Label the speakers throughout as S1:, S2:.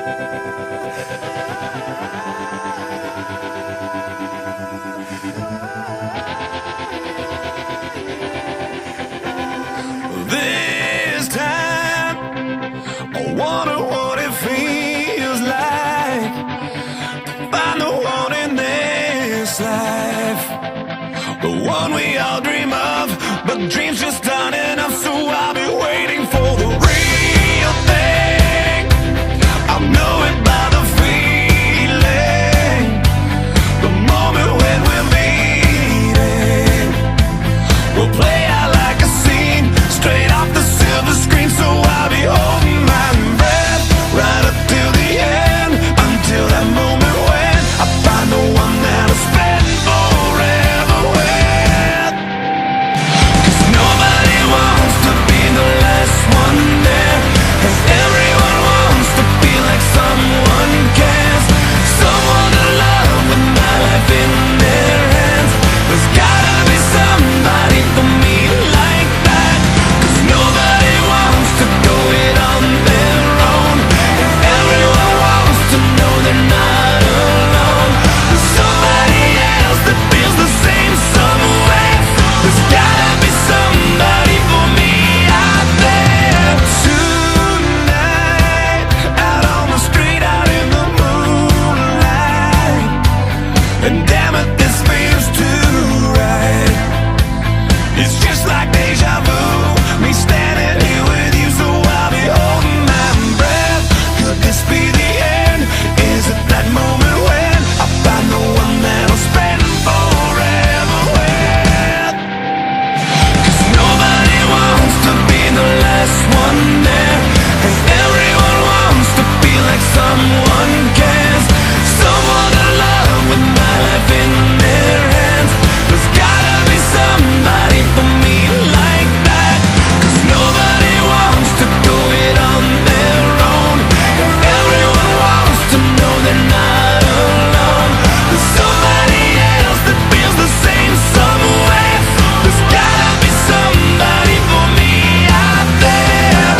S1: This time, I wonder what it feels like to find the one in this life, the one we all dream of, but dreams just aren't enough. So I'll be waiting for the real thing. I know it by the feeling, the moment when we're meeting. We'll play out like a scene straight off the silver screen. So I'll be holding my breath right up till the end, until that moment when I find the one that I'll spend forever with. 'Cause nobody wants to be the last one there, and everyone wants to feel like someone cares, someone to love with my life in their hands. There's gotta be somebody for me like that, 'cause nobody wants to go it on their own, and everyone wants to know they're not alone. There's somebody else that feels the same somewhere. There's gotta be somebody for me out there. Tonight, out on the street, out in the moonlight, and damn it, this feels too right. It's just like deja vu, me standing here with you. So I'll be holding my breath. Could this be the end? Is it that moment when I find the one that I'll spend forever with? 'Cause nobody wants to be the last one there, and everyone wants to feel like someone cares, someone to love with my life in their hands. There's gotta be somebody for me like that, 'cause nobody wants to do it on their own, and everyone wants to know they're not alone. There's somebody else that feels the same somewhere. There's gotta be somebody for me out there.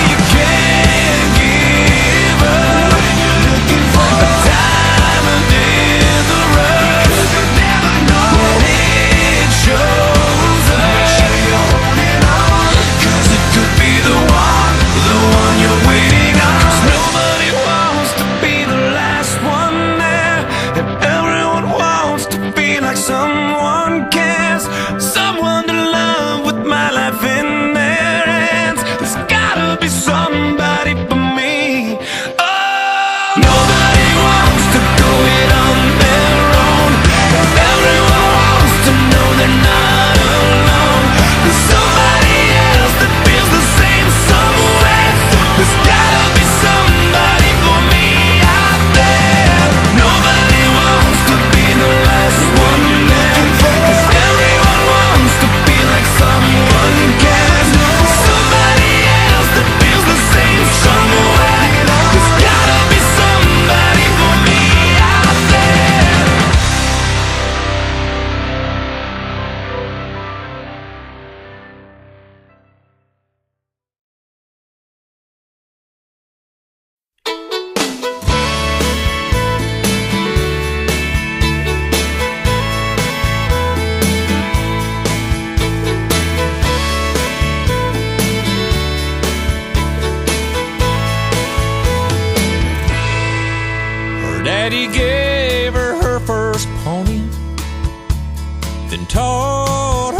S1: You can't give up when you're looking for a diamond in the rough. You never know when it shows up. Make sure you're holding on, 'cause it could be the one you're waiting on. 'Cause nobody wants to be the last one there, and everyone wants to feel like someone cares, someone to love with my life in their hands. There's gotta be somebody for me. Oh, nobody wants to go it on their own, and everyone wants to know they're not alone. There's somebody else that feels the same somewhere. There's gotta be somebody for me out there. Nobody wants to be the last one there, 'cause everyone wants to feel like someone cares, somebody else that feels the same somewhere. There's gotta be somebody for me out there. Her daddy gave her her first pony, then taught